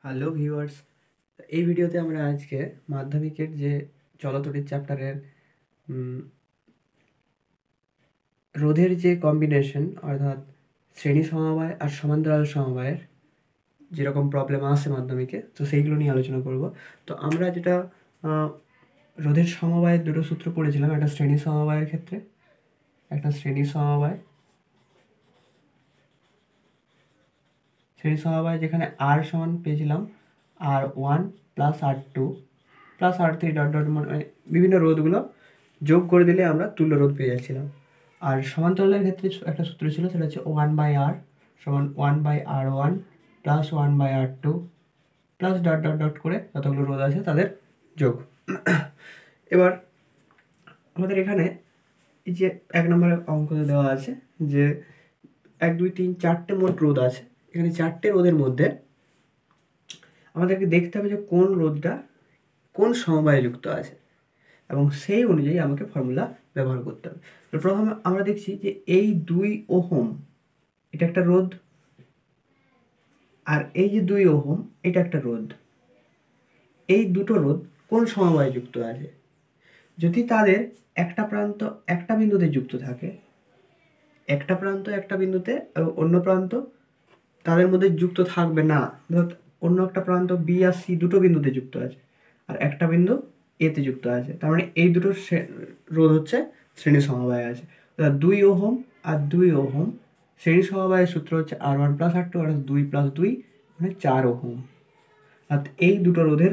Hello viewers, এই ভিডিওতে আমরা আজকে মাধ্যমিকের যে চলতরিৎ চ্যাপ্টারের রোধের যে কম্বিনেশন অর্থাৎ শ্রেণী সমবায় আর সমান্তরাল সমবায়ের যেরকম প্রবলেম আসে মাধ্যমিকে, তো সেইগুলো নিয়ে আলোচনা করব। তো আমরা যেটা রোধের সমবায়ের দুটো সূত্র পড়েছিলাম, একটা শ্রেণী সমবায়ের ক্ষেত্রে, একটা শ্রেণী সমবায় যেখানে আর সমান পেয়েছিলাম R1 plus R2 plus R3 dot dot, মানে বিভিন্ন রোধগুলো যোগ করে দিলে আমরা তুল্য রোধ পেয়ে যাচ্ছিলাম। আর সমান্তরালের ক্ষেত্রে একটা সূত্র ছিল, সেটা হচ্ছে 1/R সমান 1/R1 plus 1/R2 plus dot dot dot করে যতগুলো রোধ আছে তাদের যোগ। এবার আমাদের এখানে এই যে 1 নম্বরের অঙ্কতে দেওয়া আছে যে 1 2 3 4টে মোট রোধ আছে। এখানে 4টে রোধের মধ্যে আমাদেরকে দেখতে হবে যে কোন রোধটা কোন সমবায়ে যুক্ত আছে এবং সেই অনুযায়ী আমাকে ফর্মুলা ব্যবহার করতে হবে। তো প্রথমে আমরা দেখছি যে এই 2 ওহম এটা একটা রোধ, আর এই যে 2 ওহম এটা একটা রোধ। এই দুটো রোধ কোন সমবায়ে যুক্ত আছে? যদি তাদের একটা প্রান্ত একটা বিন্দুতে যুক্ত থাকে, একটা প্রান্ত একটা বিন্দুতে এবং অন্য প্রান্ত তাদের মধ্যে যুক্ত থাকবে না, অন্য একটা প্রান্ত বি আর সি দুটো বিন্দুতে যুক্ত আছে আর একটা বিন্দু এতে যুক্ত আছে, তার মানে এই দুটো রোধ হচ্ছে শ্রেণী সমবায় আছে। অর্থাৎ 2 ওহম আর 2 ওহম শ্রেণী সমবায়ের সূত্র হচ্ছে R1 প্লাস R2, অর্থাৎ 2 প্লাস 2 মানে 4 ওহম। অর্থাৎ এই দুটো রোধের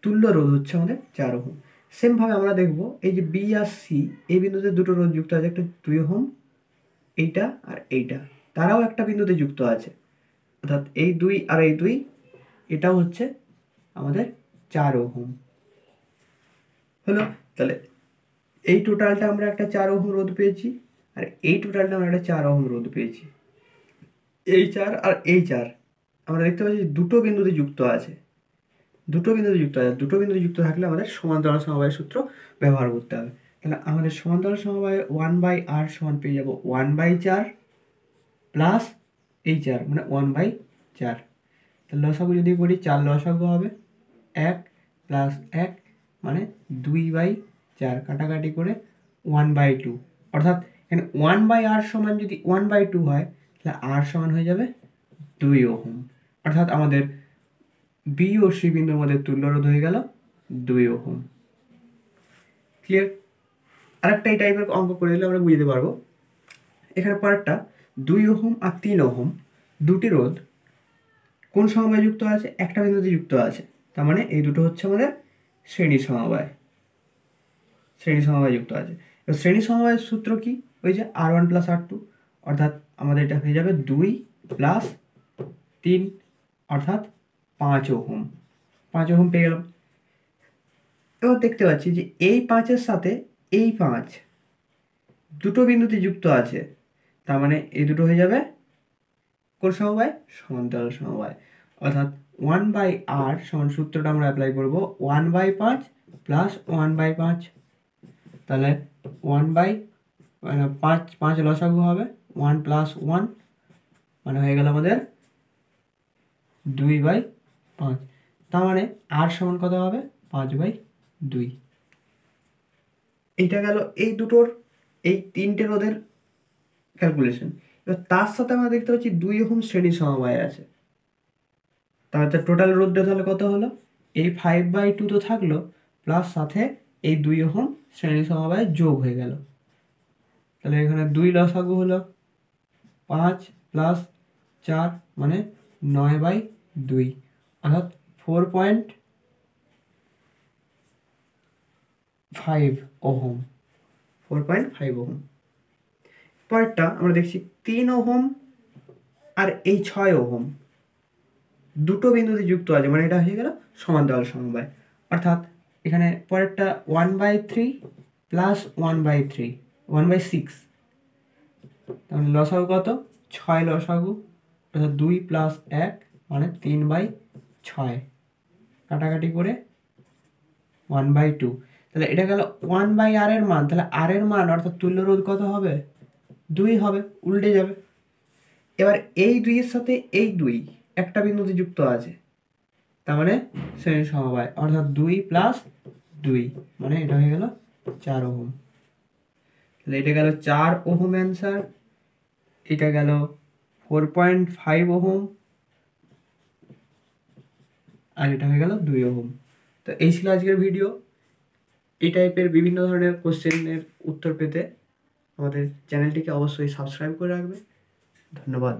তুল্য রোধ হচ্ছে আমাদের 4 ওহম। সেমভাবে আমরা দেখব এই যে বি আর সি এই বিন্দুতে দুটো রোধ যুক্ত আছে, একটা 2 ওহম এইটা আর এইটা, তারাও একটা বিন্দুতে যুক্ত আছে, অর্থাৎ এই 2 আর এই 2 এটাও হচ্ছে আমাদের 4 ওহম হলো। তাহলে এই টোটালটা আমরা একটা 4 ওহম রোধ পেয়েছি, আর এই টোটালটা আমরা একটা 4 ওহম রোধ পেয়েছি। এই 4 আর এই 4 আমরা দেখতে পাচ্ছি দুটো বিন্দুতে যুক্ত আছে, দুটো বিন্দুতে যুক্ত থাকলে আমাদের সমান্তরাল সমবায়ের সূত্র ব্যবহার করতে হবে। তাহলে আমাদের সমান্তরাল সমবায়ে 1/R সমান পেয়ে যাব 1/4 প্লাস এই 4 মানে 1/4। তাহলে লসাগু যদি করি 4 লসাগু হবে 1 প্লাস 1 মানে 2/4, কাটাকাটি করে 1/2, অর্থাৎ এখানে 1/R সমান যদি 1/2 হয় তাহলে R সমান হয়ে যাবে 2 ওহম। অর্থাৎ আমাদের বি ও সি বিন্দুর মধ্যে তুল্য রোধ হয়ে গেল 2 ওহম। ক্লিয়ার? আরেকটা এই টাইপের অঙ্ক করে দিলে আমরা বুঝতে পারবো। এখানে পরেরটা 2 ওহম আর 3 ওহম দুটি রোধ কোন সমবায়ে যুক্ত আছে? একটা বিন্দুতে যুক্ত আছে, তার মানে এই দুটো হচ্ছে আমাদের শ্রেণী সমবায় যুক্ত আছে। এবার শ্রেণী সমবায়ের সূত্র কি? ওই যে R1 প্লাস R2, অর্থাৎ আমাদের এটা হয়ে যাবে 2 প্লাস 3 অর্থাৎ 5 ওহম। 5 ওহম পেয়ে গেলাম। এবার দেখতে পাচ্ছি যে এই 5-এর সাথে এই 5 দুটো বিন্দুতে যুক্ত আছে, তার মানে এই দুটো হয়ে যাবে কোন সমবায়? সমান্তরাল সমবায়। অর্থাৎ 1/R সমান সূত্রটা আমরা অ্যাপ্লাই করব 1/5 প্লাস 1/5। তাহলে 5 লসাগু হবে 1 প্লাস 1 মানে হয়ে গেল আমাদের 2/5। তার মানে R সমান কত হবে? 5/2। এইটা গেল এই দুটোর এই 3টে রোধের ক্যালকুলেশন। এবার তার সাথে আমরা দেখতে পাচ্ছি 2 ওহম শ্রেণী সমবায় আছে, তাহলে টোটাল রোধটা তাহলে কত হলো? এই 5/2 তো থাকলো, প্লাস সাথে এই 2 ওহম শ্রেণী সমবায় যোগ হয়ে গেল। তাহলে এখানে 2 লসাগু হলো 5 প্লাস 4 মানে 9/2, অর্থাৎ 4.5 ওহম। 4.5 ওহম। পরেরটা আমরা দেখছি 3 ওহম আর এই 6 ওহম দুটো বিন্দুতে যুক্ত আছে, মানে এটা হয়ে গেল সমান্তরাল সমবায়। অর্থাৎ এখানে পরেরটা 1/3 প্লাস 1/3 1/6, তাহলে লসাগু কত? 6 লসাগু, অর্থাৎ 2 প্লাস 1 মানে 3/6, কাটাকাটি করে 1/2। তাহলে এটা গেল 1/R এর মান। তাহলে R এর মান অর্থাৎ তুল্য রোধ কত হবে? 2 হবে, উল্টে যাবে। এবার এই 2 এর সাথে এই 2 একটা বিন্দুতে যুক্ত আছে, তার মানে শ্রেণী সমবায়, অর্থাৎ 2 + 2 মানে এটা হয়ে গেল 4 ওহম। তাহলে এটা গেল 4 ওহম অ্যান্সার, এটা গেল 4.5 ওহম, আর এটা হয়ে গেল 2 ওহম। তো এই ছিল আজকের ভিডিও। এই টাইপের বিভিন্ন ধরনের কোশ্চেনের উত্তর পেতে আমাদের চ্যানেলটিকে অবশ্যই সাবস্ক্রাইব করে রাখবে। ধন্যবাদ।